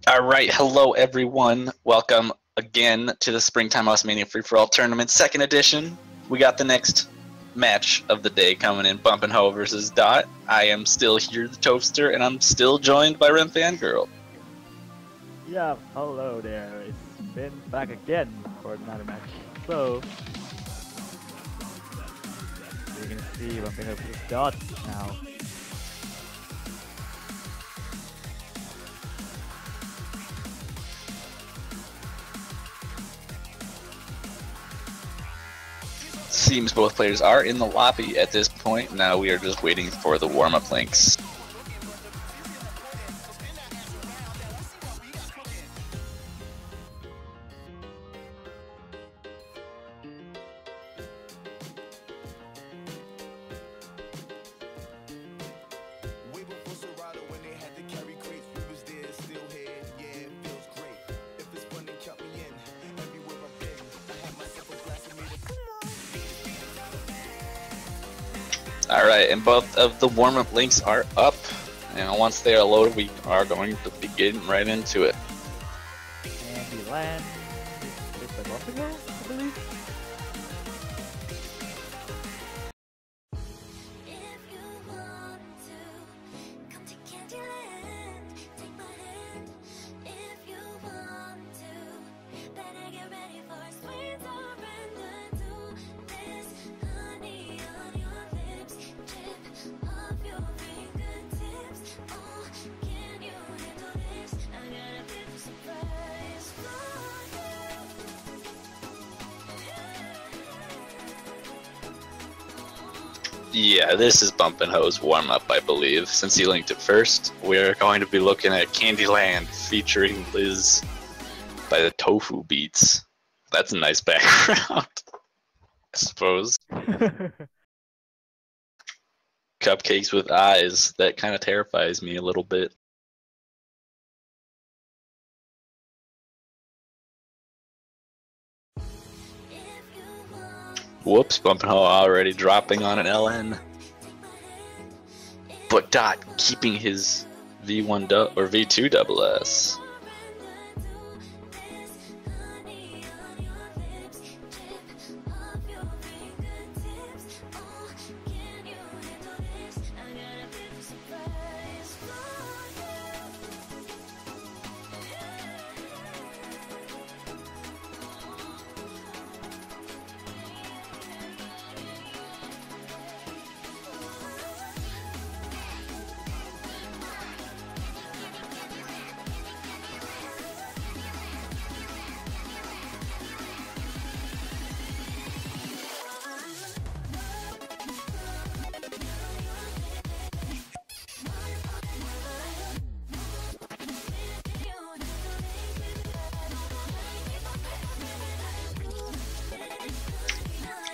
All right, hello everyone. Welcome again to the Springtime Mania Free For All Tournament, second edition. We got the next match of the day coming in, bumpinho versus Dawt. I am still here, the Toaster, and I'm still joined by Rem Fangirl. Yeah, hello there. It's been back again for another match. So we're gonna see bumpinho versus Dawt now. Seems both players are in the lobby at this point. Now we are just waiting for the warm-up links. Alright, and both of the warm-up links are up, and once they are loaded, we are going to be getting right into it. And the land is the bumpinho, I believe. Yeah, this is bumpinho's warm-up, I believe. Since he linked it first, we're going to be looking at Candyland featuring Liz by the Tofu Beats. That's a nice background, I suppose. Cupcakes with eyes, that kind of terrifies me a little bit. Whoops, bumpinho already dropping on an LN. But Dawt keeping his V1 or V2 double S.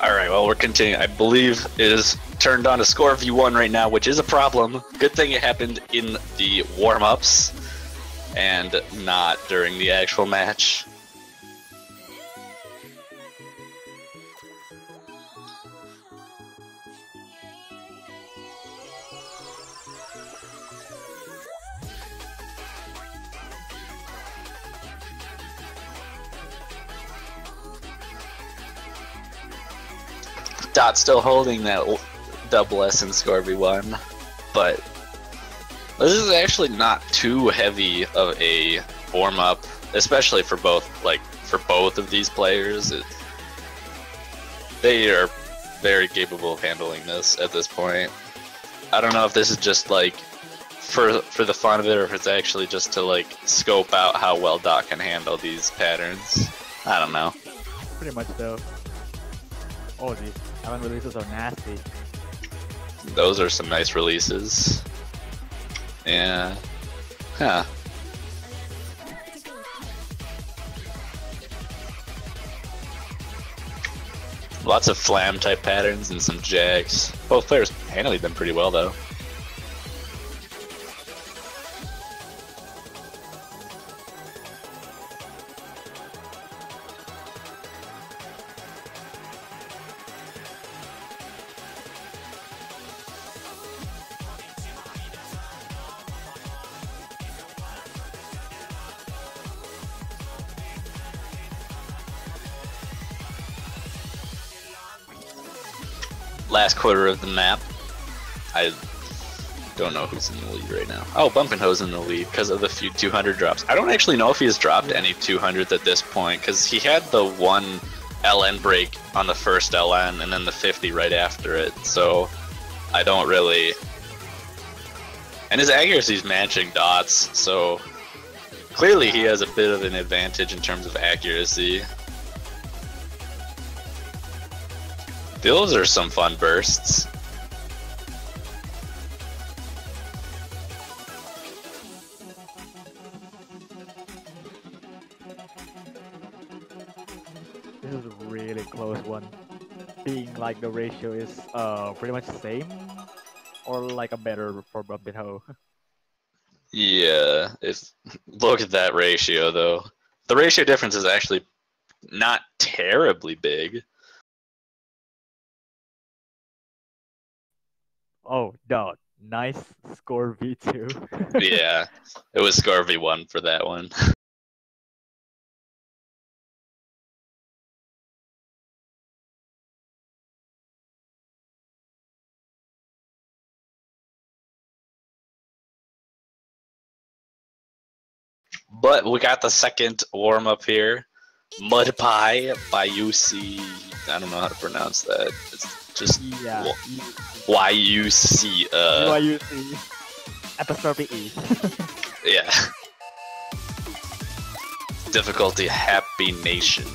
Alright, well, we're continuing. I believe it is turned on to score V1 right now, which is a problem. Good thing it happened in the warm-ups and not during the actual match. Dawt still holding that double S and score V1, but this is actually not too heavy of a warm-up, especially for both of these players. They are very capable of handling this at this point. I don't know if this is just like for the fun of it, or if it's actually just to like scope out how well Dawt can handle these patterns. I don't know. Pretty much though. Oh, these LN releases are nasty. Those are some nice releases. Yeah. Huh. Lots of flam type patterns and some jags. Both players handled them pretty well though. last quarter of the map. I don't know who's in the lead right now. Oh, bumpinho's in the lead because of the few 200 drops. I don't actually know if he has dropped any 200s at this point because he had the one LN break on the first LN and then the 50 right after it. So I don't really. And his accuracy is matching Dawt's, so clearly he has a bit of an advantage in terms of accuracy. Those are some fun bursts. This is a really close one. Being like the ratio is pretty much the same, or like a better for bumpinho. Yeah, look at that ratio though. The ratio difference is actually not terribly big. Oh, Dawt, nice score V2. Yeah, it was score V1 for that one. But we got the second warm up here. Mud Pie by UC. I don't know how to pronounce that. It's just Yeah. YUC. YUC. Apostrophe E. Yeah. Difficulty Happy Nation.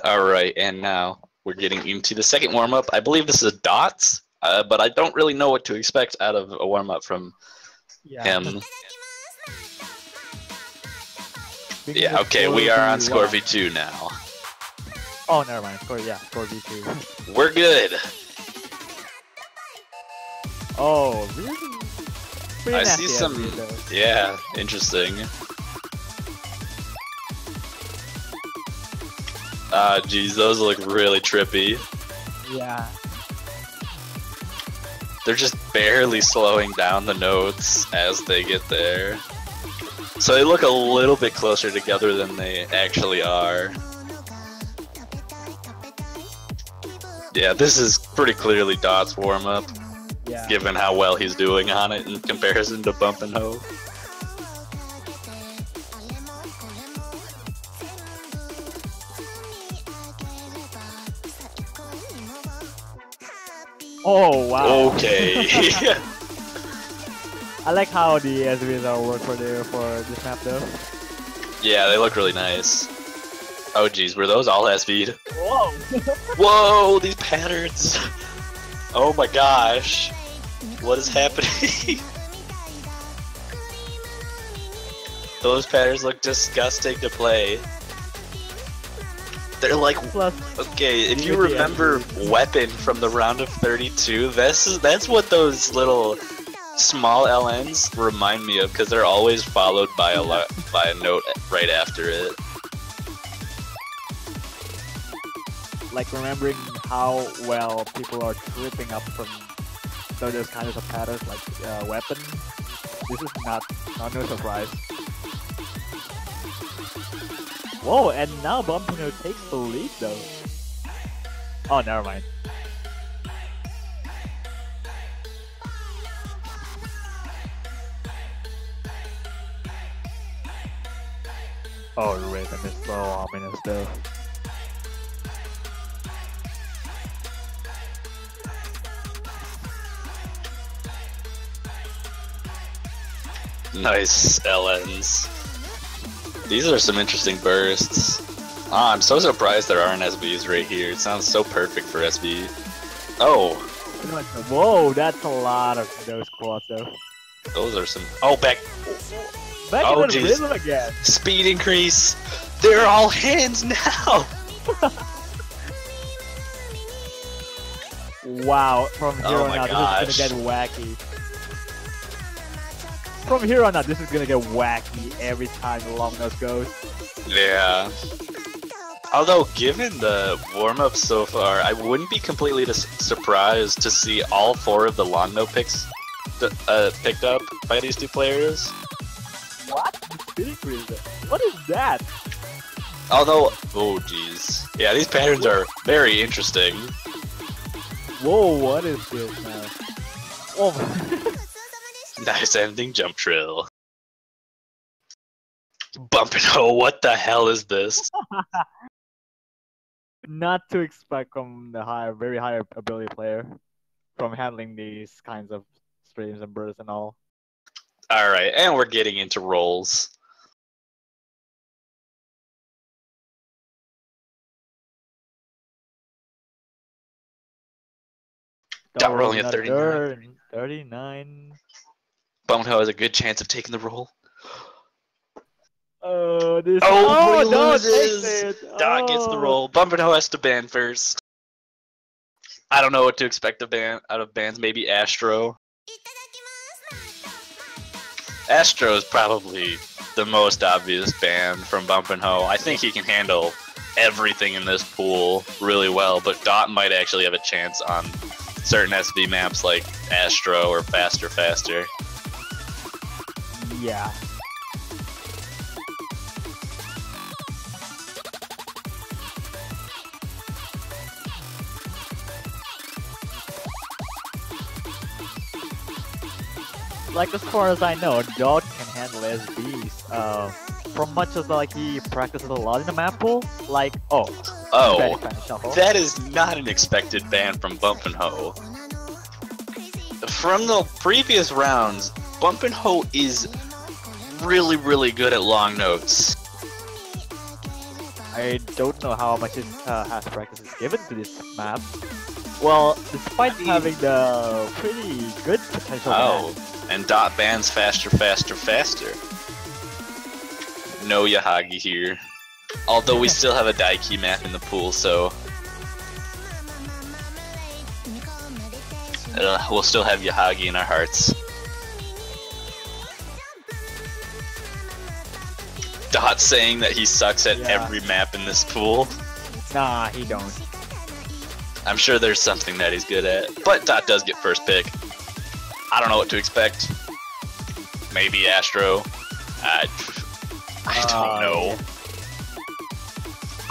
Alright, and now we're getting into the second warm-up. I believe this is Dawt, but I don't really know what to expect out of a warm-up from him. Yeah, okay, we are on score V2 now. Oh, never mind. Score V2. We're good. Oh, really? Pretty I nasty see some, though. yeah, interesting. Geez, those look really trippy. Yeah. They're just barely slowing down the notes as they get there. So they look a little bit closer together than they actually are. Yeah, this is pretty clearly Dawt's warm-up, Yeah. given how well he's doing on it in comparison to bumpinho. Oh, wow. Okay. I like how the SVs are work for this map though. Yeah, they look really nice. Oh geez, were those all SV'd? Whoa! Whoa, these patterns! Oh my gosh. What is happening? Those patterns look disgusting to play. They're like, Plus, okay, if you remember Weapon from the round of 32, that's what those little small LNs remind me of, because they're always followed by a note right after it. like remembering how well people are tripping up from those kinds of patterns, like Weapon. This is not no surprise. Whoa, and now bumpinho takes the lead though. Oh, never mind. Oh, the rhythm is so ominous though. Nice LNs. These are some interesting bursts. Ah, I'm so surprised there aren't SBs right here. It sounds so perfect for SB. Oh. Whoa, that's a lot of those quads though. Those are some. Oh, back. Back Oh, in the geez. rhythm again. Speed increase. They're all hands now. Wow, from here Oh on my out, gosh. this is gonna get wacky. From here on out, this is gonna get wacky every time the long nose goes. Yeah. Although, given the warm-up so far, I wouldn't be completely surprised to see all 4 of the long nose picks picked up by these 2 players. What? What is that? Although, oh jeez. Yeah, these patterns are very interesting. Whoa, what is this now? Oh Nice ending jump trill. Bumpinho, what the hell is this? Not to expect from the very high ability player from handling these kinds of streams and bursts and all. Alright, and we're getting into rolls. Dawt rolling at 39. 39. Bumpinho has a good chance of taking the roll. This Oh, he Dawt loses! takes it. Dawt gets the roll. Bumpinho has to ban first. I don't know what to expect out of bans. Maybe Astro. Astro is probably the most obvious ban from Bumpinho. I think he can handle everything in this pool really well, but Dawt might actually have a chance on certain SV maps like Astro or Faster. Yeah. Like, as far as I know, Dawt can handle SBs. From much as like he practices a lot in the map pool, like that is not an expected ban from Bumpinho. From the previous rounds, Bumpinho is really good at long notes. I don't know how much his has practice is given to this map. Well, despite having the pretty good potential. And Dawt bans faster. No Yahagi here. Although we still have a Daiki map in the pool, so we'll still have Yahagi in our hearts. Dawt saying that he sucks at every map in this pool. Nah, he don't. I'm sure there's something that he's good at. But Dawt does get first pick. I don't know what to expect. Maybe Astro. I don't know.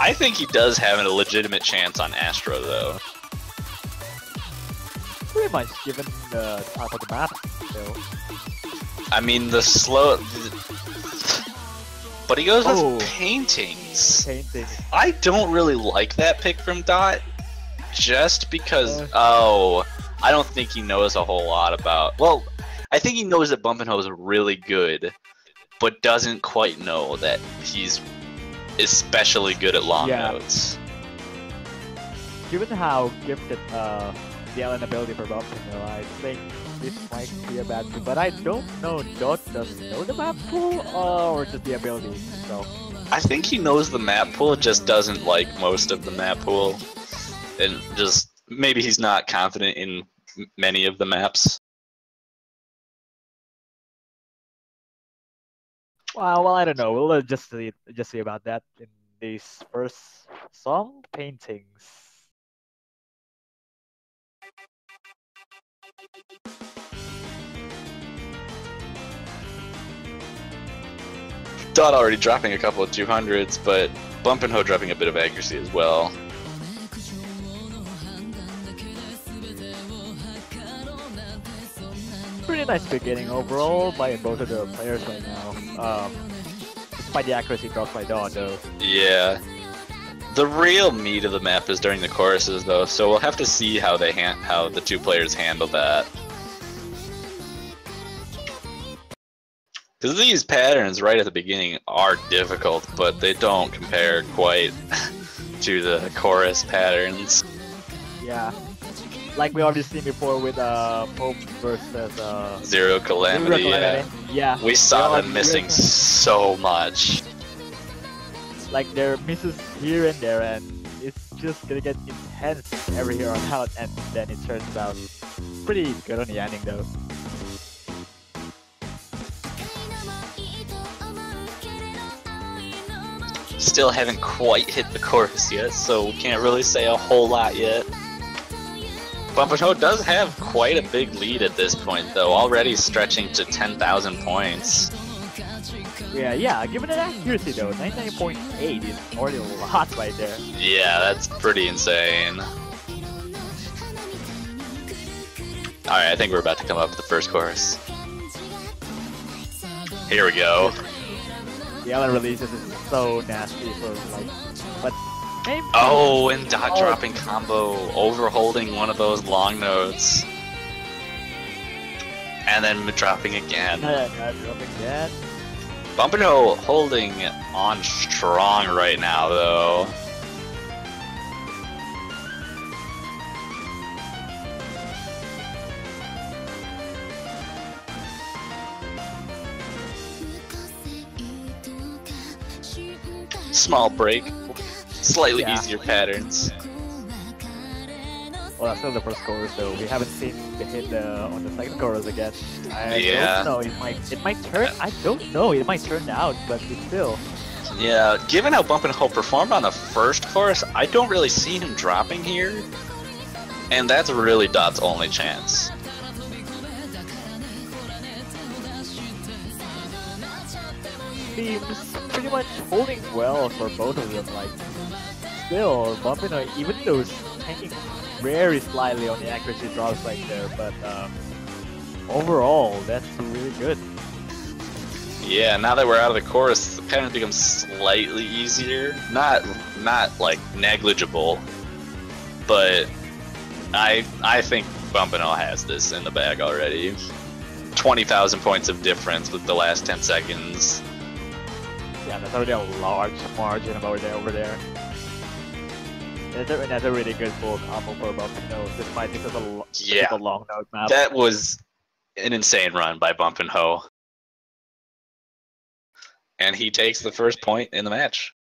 I think he does have a legitimate chance on Astro, though. Pretty much, given the type of the map, though. I mean, the slow... But he goes with paintings. I don't really like that pick from Dawt. Just because... I don't think he knows a whole lot about... Well, I think he knows that Bumpinho is really good, but doesn't quite know that he's especially good at long notes. Given how gifted the LN ability for Bumpinho, I think this might be a bad thing. But I don't know, Dawt does know the map pool or just the ability, so... I think he knows the map pool, just doesn't like most of the map pool. And just... Maybe he's not confident in many of the maps. Well, I don't know. We'll just see about that in this first song, paintings. Dawt already dropping a couple of 200s, but Bumpinho dropping a bit of accuracy as well. Pretty nice beginning overall by both of the players right now. Despite the accuracy dropped by Dawt, though. Yeah. The real meat of the map is during the choruses, though, so we'll have to see how how the 2 players handle that. Because these patterns right at the beginning are difficult, but they don't compare quite to the chorus patterns. Yeah. Like we already seen before with Pope versus Zero Calamity. Yeah. We saw them missing so much. Like there are misses here and there, and it's just gonna get intense every here on out, and then it turns out pretty good on the ending though. Still haven't quite hit the chorus yet, so we can't really say a whole lot yet. bumpinho does have quite a big lead at this point, though, already stretching to 10,000 points. Yeah, given an accuracy though, 99.8 is already a lot right there. Yeah, that's pretty insane. Alright, I think we're about to come up with the first chorus. Here we go. The Ellen releases is so nasty for like, but maybe. Oh, and Dawt dropping combo, overholding one of those long notes. And then dropping again. Dropping again. bumpinho holding on strong right now, though. Small break, slightly easier patterns. Well, that's still the first chorus, so we haven't seen the hit on the second chorus again. I don't know. It might turn. I don't know. It might turn out, but still. Yeah, given how bumpinho performed on the first chorus, I don't really see him dropping here, and that's really Dawt's only chance. Seems pretty much holding well for both of them. Like, still, bumpinho, even though it's tanking very slightly on the accuracy drops right there, but overall, that's really good. Yeah, now that we're out of the chorus, the pattern becomes slightly easier. Not like negligible, but I think bumpinho has this in the bag already. 20,000 points of difference with the last 10 seconds. Yeah, that's already a large margin over there. That's a really good full combo for bumpinho, despite this is a long note map. That was an insane run by bumpinho. And he takes the first point in the match.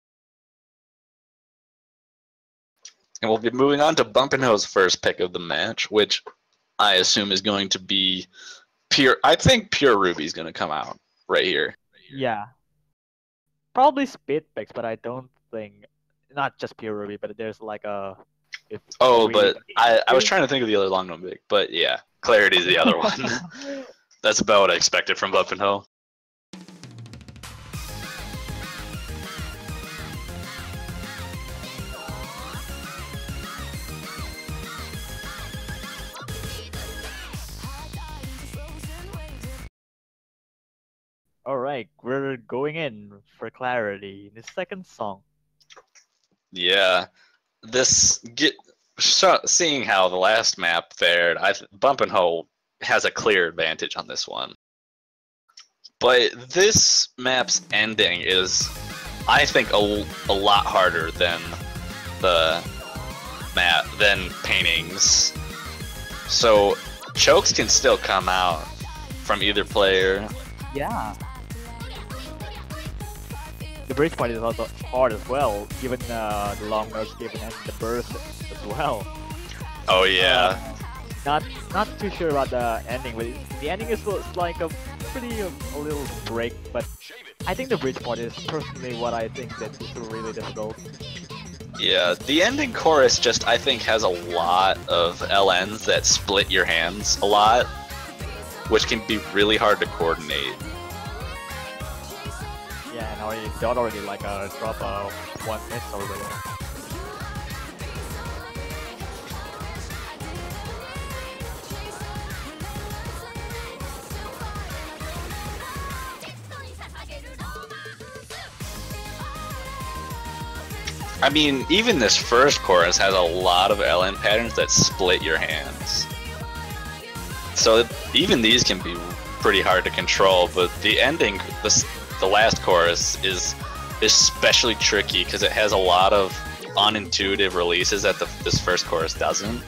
And we'll be moving on to bumpinho's first pick of the match, which I assume is going to be pure. I think pure Ruby's going to come out right here. Yeah. Probably speed picks, but I don't think. Not just pure Ruby, but there's like a. But I was trying to think of the other long note pick, but yeah, Clarity's the other one. That's about what I expected from bumpinho. Alright, we're going in for Clarity, the second song. Yeah, seeing how the last map fared, bumpinho has a clear advantage on this one. But this map's ending is, I think, a lot harder than the map paintings. So chokes can still come out from either player. Yeah. The bridge point is also hard as well, given the long notes given and the burst as well. Oh yeah. Not too sure about the ending, but the ending is like a little break. But I think the bridge point is personally what I think that is really difficult. Yeah, the ending chorus just I think has a lot of LNs that split your hands a lot, which can be really hard to coordinate. Yeah, and Dawt already like drop one miss over there. I mean, even this first chorus has a lot of LN patterns that split your hands. So even these can be pretty hard to control, but the ending, the last chorus is especially tricky because it has a lot of unintuitive releases that this first chorus doesn't.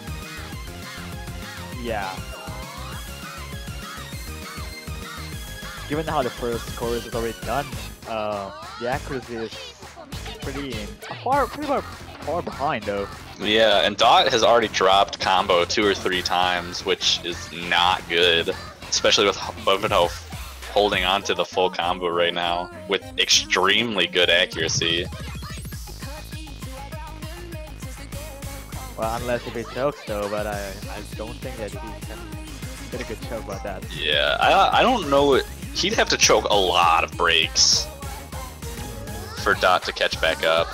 Yeah. Given how the first chorus is already done, the accuracy is pretty far behind though. Yeah, and Dawt has already dropped combo 2 or 3 times, which is not good, especially with bumpinho holding on to the full combo right now with extremely good accuracy. Well, unless if he chokes though, but I don't think that he can get a good choke about that. Yeah, I don't know. He'd have to choke a lot of breaks for Dawt to catch back up.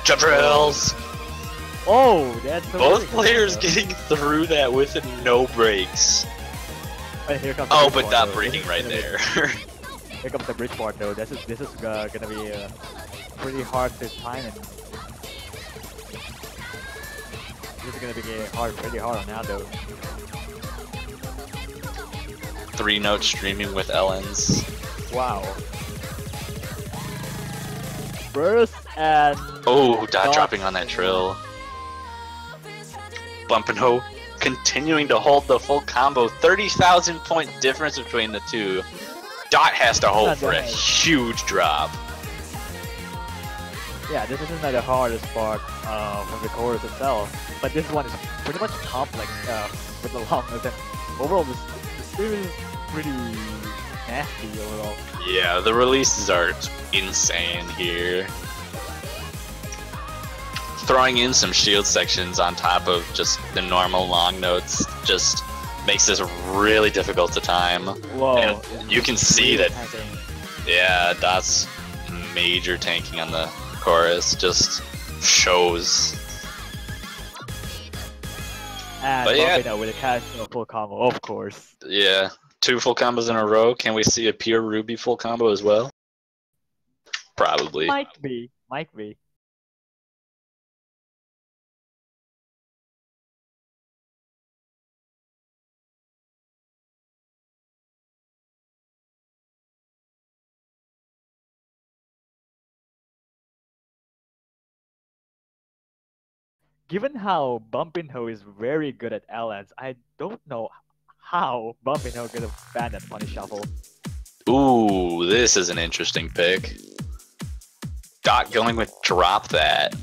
Jump drills! Oh, that's so Both really players good, getting through that with no breaks. But here comes Oh, but not breaking right there. Here comes the bridge part though. This is gonna be pretty hard to time, and this is gonna be pretty hard on Aldo. 3-note streaming with Ellens. Wow. Burst and Oh, Dawt dropping on that trill. bumpinho continuing to hold the full combo. 30,000 point difference between the two. Dawt has to hope for a huge drop. Yeah, this isn't the hardest part from the chorus itself, but this one is pretty much complex with the longness, and overall this is pretty nasty overall. Yeah, the releases are insane here. Throwing in some shield sections on top of just the normal long notes just makes this really difficult to time. Whoa. And you can see that, tanking. yeah, Dawt's major tanking on the chorus just shows. And But yeah. bumpinho with a cash full combo, of course. Yeah, 2 full combos in a row. Can we see a pure Ruby full combo as well? Probably. Might be. Given how bumpinho is very good at Ellens, I don't know how bumpinho could have banned that funny shuffle. Ooh, this is an interesting pick. Dawt going with drop that.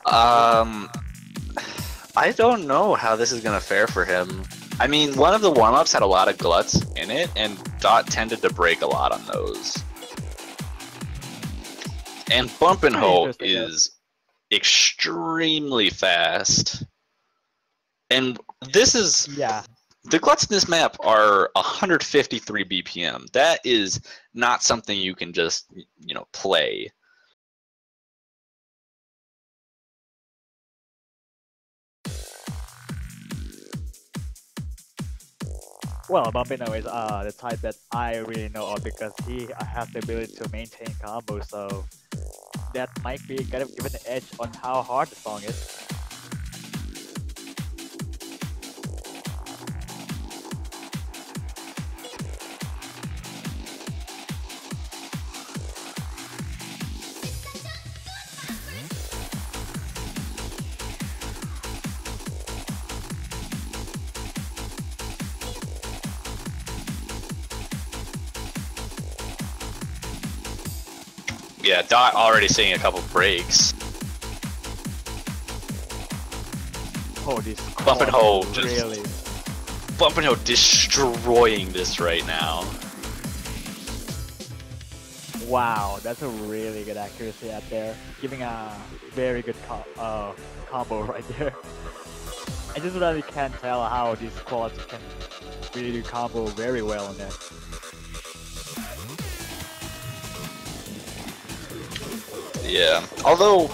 I don't know how this is gonna fare for him. I mean, one of the warm-ups had a lot of gluts in it, and Dawt tended to break a lot on those. And bumpinho is extremely fast. And this is... Yeah. The gluts in this map are 153 BPM. That is not something you can just, play. Well, bumpinho is the type that I really know of because he has the ability to maintain combos, so that might be kind of given an edge on how hard the song is. Yeah, Dawt already seeing a couple breaks. Oh, this bumpinho really. bumpinho destroying this right now. Wow, that's a really good accuracy out there. Giving a very good combo right there. I just really can't tell how these quads can really do combo very well in there. Yeah, although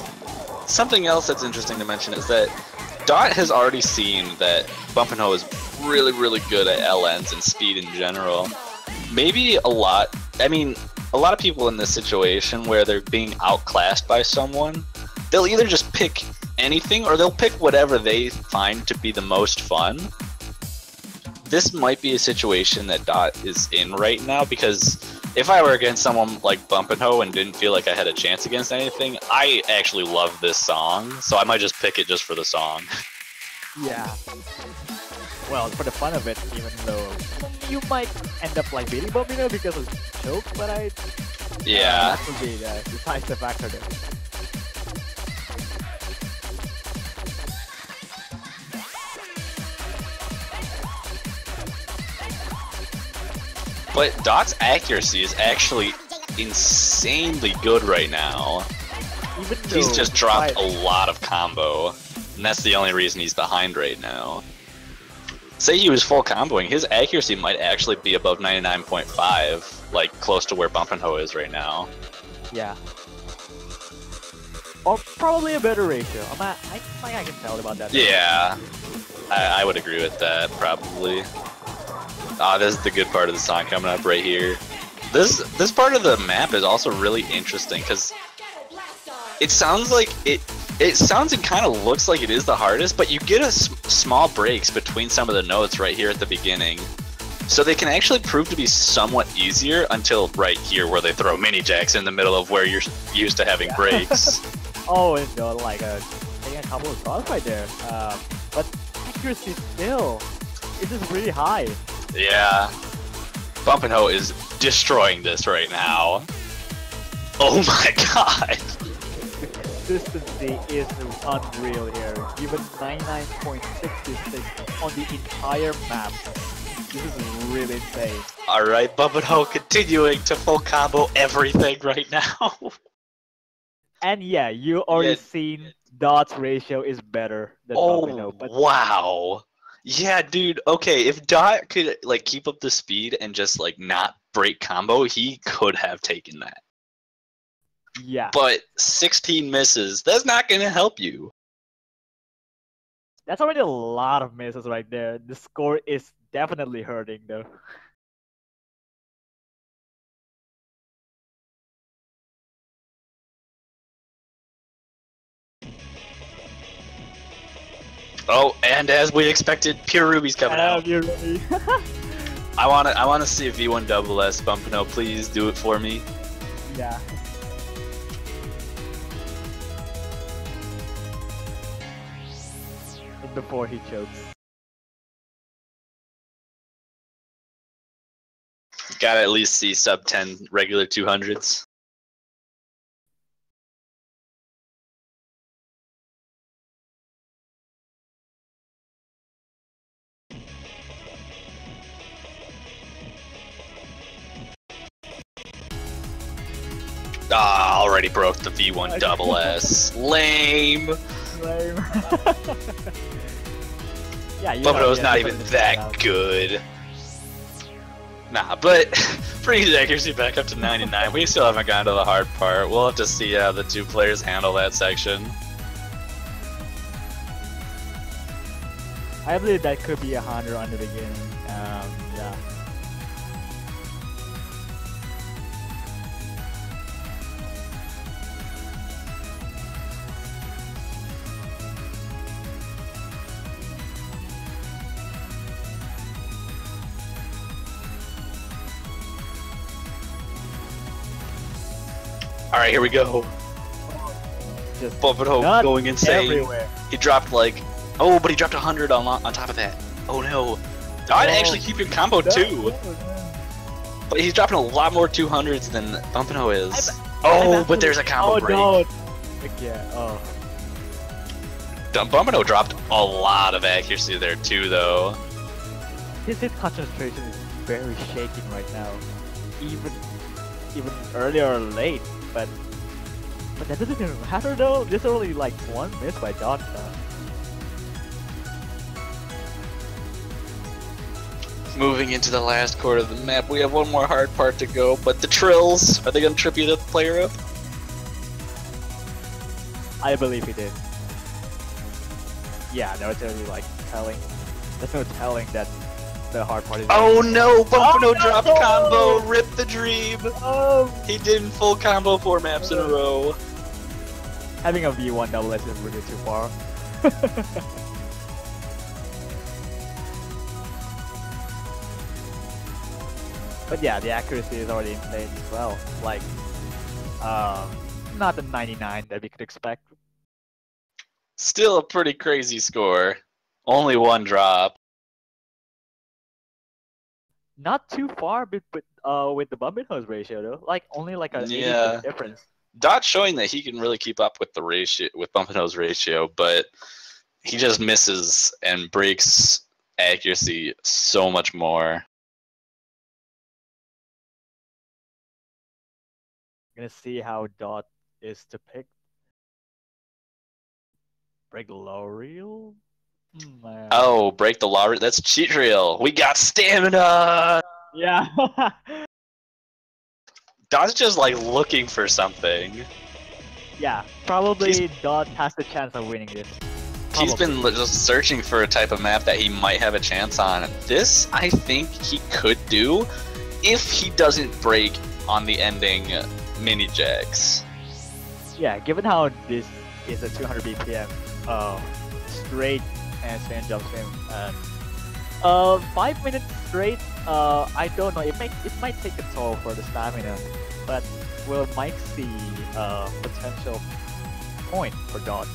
something else that's interesting to mention is that Dawt has already seen that bumpinho is really, really good at Ellens and speed in general. Maybe a lot of people in this situation where they're being outclassed by someone, they'll either just pick anything or they'll pick whatever they find to be the most fun. This might be a situation that Dawt is in right now, because if I were against someone like bumpinho and didn't feel like I had a chance against anything, I actually love this song, so I might just pick it just for the song. Yeah. well, for the fun of it, even though you might end up like beating bumpinho because of choke, but Yeah. that would be the decisive factor there. But Dawt's accuracy is actually insanely good right now. Even He's though just dropped a lot of combo, and that's the only reason he's behind right now. Say he was full comboing, his accuracy might actually be above 99.5, like close to where bumpinho is right now. Yeah. Or probably a better ratio. I think I can tell about that. Yeah, I would agree with that, probably. Ah, this is the good part of the song coming up right here. This part of the map is also really interesting because it sounds like it sounds and kind of looks like it is the hardest, but you get small breaks between some of the notes right here at the beginning. So they can actually prove to be somewhat easier until right here where they throw mini jacks in the middle of where you're used to having breaks. Oh, and like taking a couple of shots right there. But accuracy still, it's just really high. Yeah. bumpinho is destroying this right now. Oh my god! Consistency is unreal here. Even 99.66 on the entire map. This is really insane. Alright, bumpinho continuing to full combo everything right now. And yeah, you already seen Dawt's ratio is better than bumpinho. But wow. Yeah, dude. Okay, if Dawt could like keep up the speed and just like not break combo, he could have taken that. yeah, But 16 misses, that's not going to help you. that's already a lot of misses right there. The score is definitely hurting though. Oh, and as we expected, Pure Ruby's coming out. Pure Ruby. I wanna see a V1 double S. bumpinho, please do it for me. Yeah. Before he chokes. Gotta at least see sub 10 regular 200s. Ah, already broke the V1 double S. Lame. Lame. Yeah, bumpinho's not even that good. Nah, but bring his accuracy back up to 99. We still haven't gotten to the hard part. We'll have to see how the two players handle that section. I believe that could be 100 on the beginning. Yeah. Alright, here we go. Just bumpinho going insane. Everywhere. He dropped like... Oh, but he dropped 100 on top of that. Oh no. Dawt actually keeping combo too. But he's dropping a lot more 200s than bumpinho is. But there's a combo break. No. Yeah, bumpinho dropped a lot of accuracy there too, though. His concentration is very shaking right now. Even early or late, but that doesn't even matter though. There's only like one miss by Dawt. Moving into the last quarter of the map, we have one more hard part to go, but the trills, are they going to trip you the player up? I believe he did. Yeah, there's really like telling. There's no telling that the hard part is. Oh no! bumpinho dropped combo, rip the dream. He did in full combo 4 maps in a row. Having a V1 double S is really too far. But yeah, the accuracy is already insane as well. Like, not the 99 that we could expect. Still a pretty crazy score. Only one drop. not too far with the bumpinho ratio though. Like only like an 80 Yeah. difference. Dawt showing that he can really keep up with the ratio, with bumpinho's ratio, but he just misses and breaks accuracy so much more. Gonna see how Dawt is to pick. Break the low reel? Oh, break the law. That's cheat reel. We got stamina. Yeah. Dawt's just like looking for something. Yeah, probably Dawt has the chance of winning this. He's been just searching for a type of map that he might have a chance on. This, I think he could do if he doesn't break on the ending mini jacks. Yeah, given how this is a 200 BPM straight handstand jump swim, 5 minutes straight, I don't know, it might take a toll for the stamina, but we might see potential point for Dawt.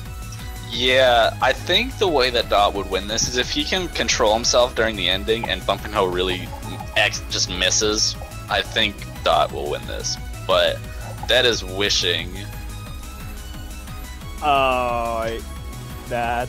Yeah, I think the way that Dawt would win this is if he can control himself during the ending and bumpinho really just misses. I think Dawt will win this, but that is wishing. That.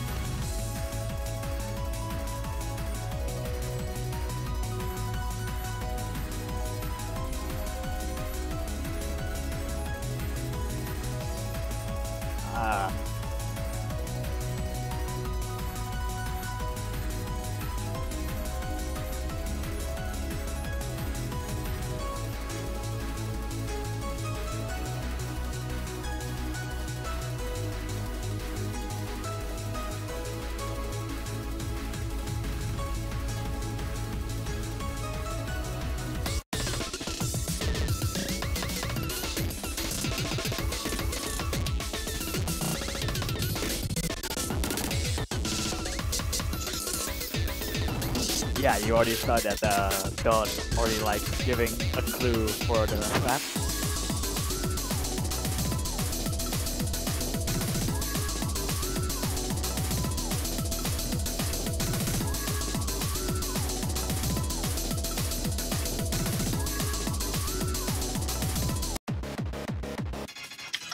Yeah, you already saw that Dawt already like giving a clue for the map.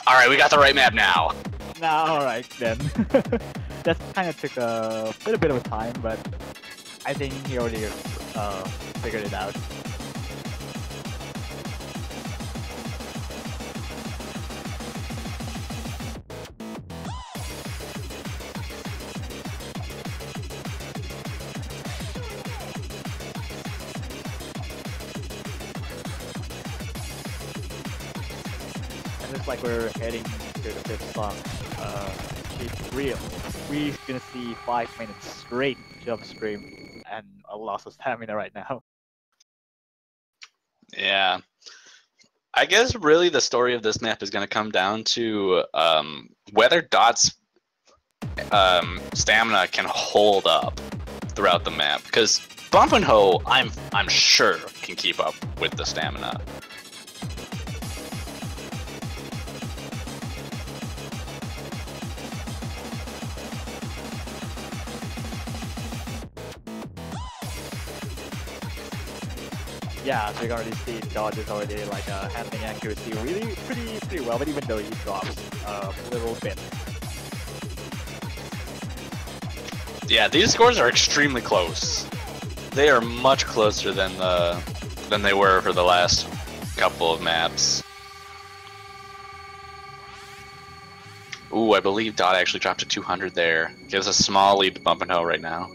Alright, we got the right map now. Alright then. That kind of took a little bit of time, but I think he already figured it out. And looks like we're heading to the fifth song. It's real. We're gonna see 5 minutes straight jump stream and a loss of stamina right now. Yeah. I guess really the story of this map is going to come down to whether Dawt's stamina can hold up throughout the map. Because bumpinho, I'm sure, can keep up with the stamina. Yeah, so you can already see Dawt is already like handling accuracy really pretty well, but even though he drops a little bit. Yeah, these scores are extremely close. They are much closer than they were for the last couple of maps. Ooh, I believe Dawt actually dropped to 200 there. Gives a small lead to bumpinho right now.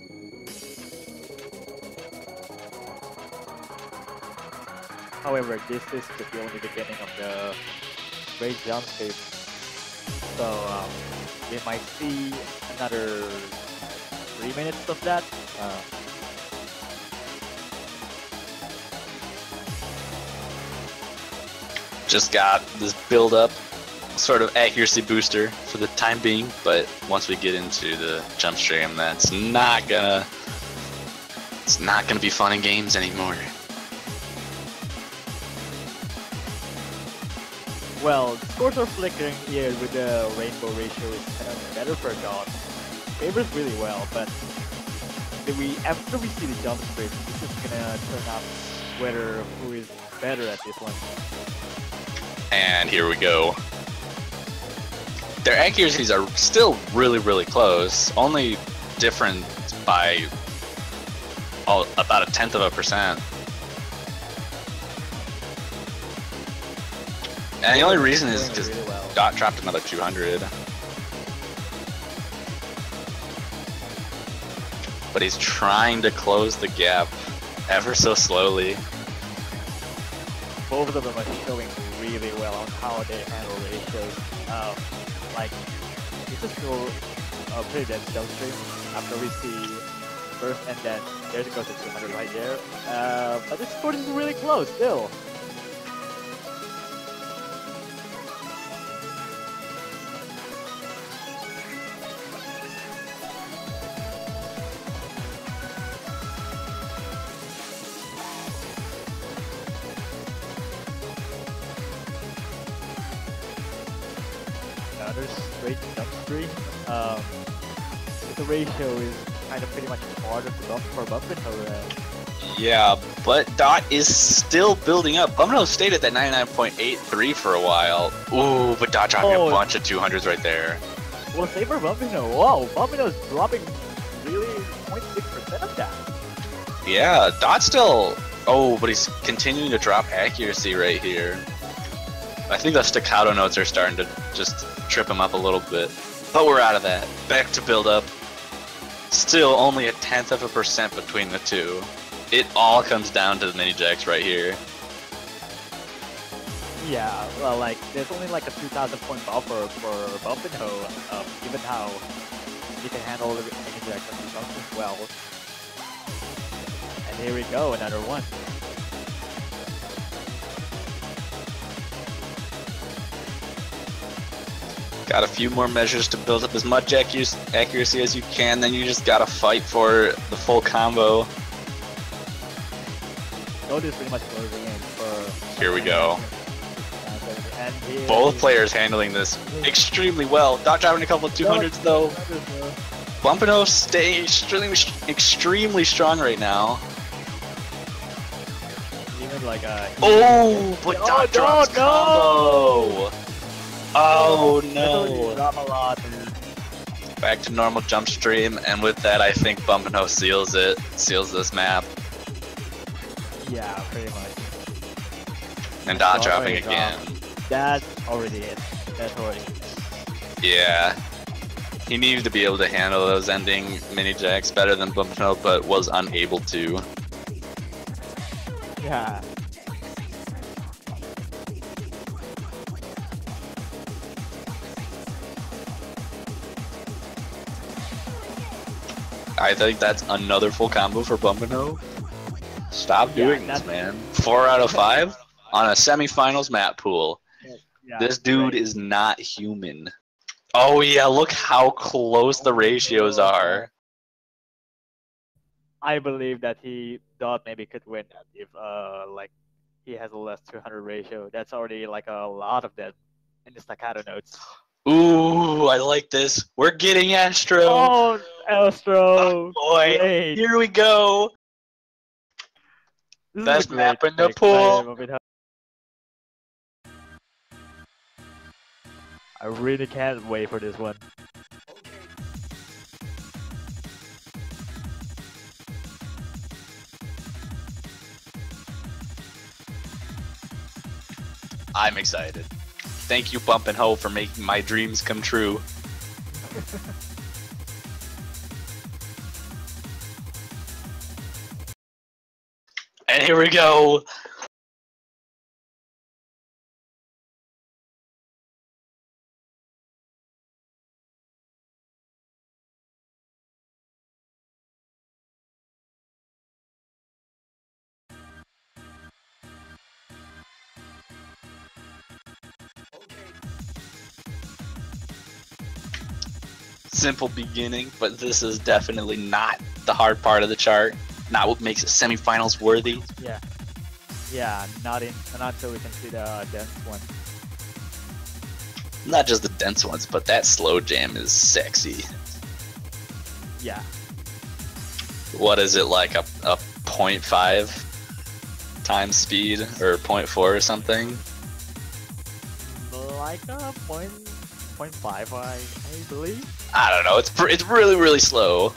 However, this is just the only beginning of the great jump stream. So we might see another 3 minutes of that. Just got this build up, sort of accuracy booster for the time being, but once we get into the jump stream, it's not gonna be fun and games anymore. Well, the scores are flickering here with the rainbow ratio is kind of better for Dawt. Favors really well, but after we see the jump stream, this is gonna turn out whether who is better at this one. And here we go. Their accuracies are still really close. Only different by about 1/10%. And the only reason is because Dawt dropped another 200. But he's trying to close the gap ever so slowly. Both of them are showing really well on how they handle ratios. Like, it's just go pretty dense jump stream after we see first, and then there it goes to 200 right there. But this score is really close still. Another straight jump stream. The ratio is kind of pretty much harder for bumpinho. Yeah, but Dawt is still building up. Bumpinho stayed at that 99.83 for a while. Ooh, but Dawt dropping a bunch of 200s right there. Well, same for bumpinho. Wow, bumpinho's dropping really 0.6% of that. Yeah, Dawt's still... Oh, but he's continuing to drop accuracy right here. I think the staccato notes are starting to just trip him up a little bit. But we're out of that. Back to build up. Still only 0.1% between the two. It all comes down to the mini jacks right here. Yeah, well, like, there's only like a 2,000 point buffer for bumpinho, given how he can handle the mini jacks and the functions well. And here we go, another one. Got a few more measures to build up as much accuracy as you can, then you just gotta fight for the full combo. Dawt is pretty much closing in for... Here we go. And both players handling this extremely well. Dawt driving a couple of 200s though. bumpinho staying extremely strong right now. Even like oh, but Dawt drops combo! Oh no! Back to normal jump stream, and with that, I think bumpinho seals this map. Yeah, pretty much. And Dawt dropping again. That's already it. That's already it. Yeah. He needed to be able to handle those ending mini jacks better than bumpinho, but was unable to. Yeah. I think that's another full combo for bumpinho. Stop doing this, man. 4 out of 5 on a semifinals map pool. Yeah, this dude is not human. Oh yeah, look how close the ratios are. I believe that Dawt maybe could win that if like he has a less 200 ratio. That's already like a lot of that in the staccato notes. Ooh, I like this. We're getting Astro. Oh, Astro. Oh, boy, great. Here we go. This Best map in the pool. I really can't wait for this one. I'm excited. Thank you, bumpinho, for making my dreams come true. And here we go. Simple beginning, but this is definitely not the hard part of the chart. Not what makes it semifinals worthy. Yeah. Yeah, not so we can see the dense one. Not just the dense ones, but that slow jam is sexy. Yeah. What is it, like a 0.5 times speed or 0.4 or something. Like a point 0.5, I believe. I don't know. It's really really slow.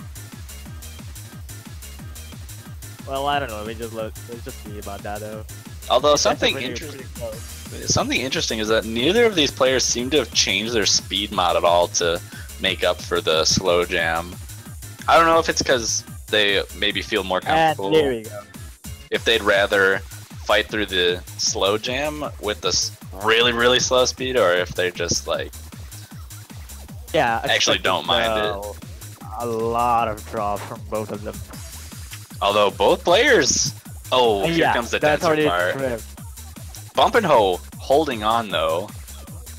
Well, I don't know. Let's just see about that though. Although It's something pretty interesting. close. Something interesting is that neither of these players seem to have changed their speed mod at all to make up for the slow jam. I don't know if it's because they maybe feel more comfortable. And there we go. If they'd rather fight through the slow jam with this really really slow speed, or if they're just like actually don't mind it. A lot of drops from both of them. Although both players. Oh, here comes the denser part. bumpinho holding on though.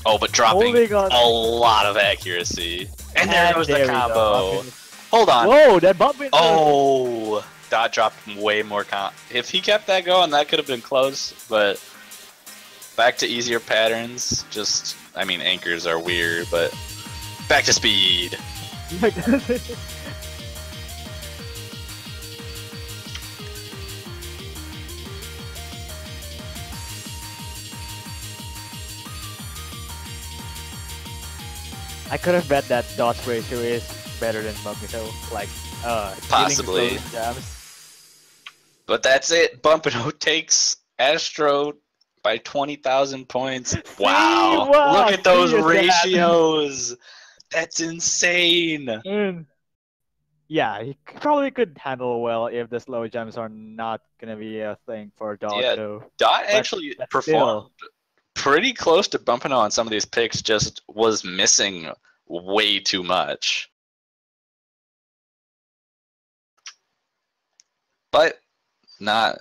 Oh, but dropping a lot of accuracy. And there goes the combo. Hold on. Whoa, that bumpinho. Oh, Dawt dropped way more If he kept that going, that could have been close. But back to easier patterns. Just, I mean, anchors are weird, but back to speed. I could have bet that Dawt's ratio is better than bumpinho, like possibly. But that's it. bumpinho takes Astro by 20,000 points. Wow! Look at those ratios. That's insane. Yeah, he probably could handle well if the slow jumps are not gonna be a thing for Dawt. Yeah, though. Dawt actually performed pretty close to bumpinho on some of these picks. Just was missing way too much. But not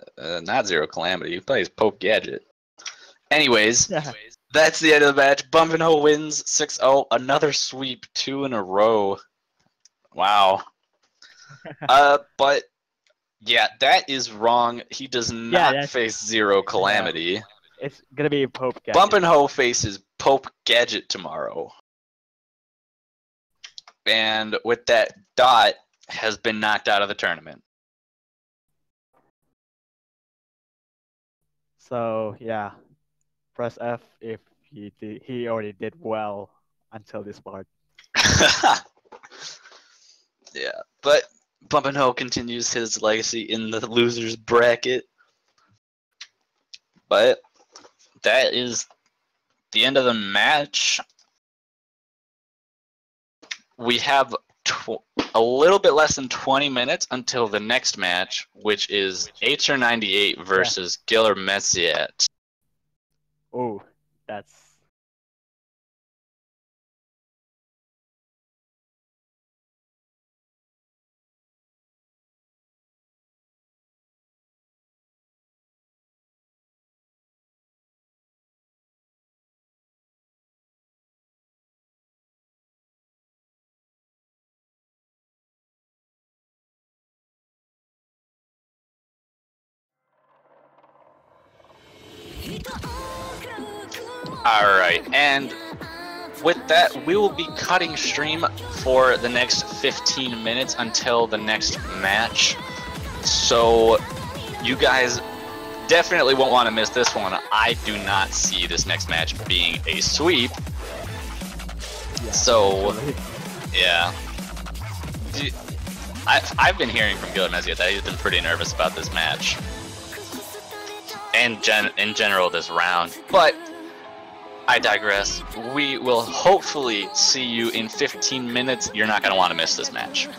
Zero Calamity. He plays Pope Gadget. Anyways, that's the end of the match. bumpinho wins 6-0. Another sweep, 2 in a row. Wow. But yeah, that is wrong. He does not face Zero Calamity. It's gonna be Pope Gadget. bumpinho faces Pope Gadget tomorrow. And with that, Dawt has been knocked out of the tournament. So yeah, press F if he already did well until this part. Yeah, but bumpinho continues his legacy in the losers bracket. But that is the end of the match. We have a little bit less than 20 minutes until the next match, which is HR98 versus Giller Messiet. Oh, that's... Alright, and with that, we will be cutting stream for the next 15 minutes until the next match. So, you guys definitely won't want to miss this one. I do not see this next match being a sweep. So, yeah. I've been hearing from Giller Messiet that he's been pretty nervous about this match. And in general this round. But I digress. We will hopefully see you in 15 minutes. You're not going to want to miss this match.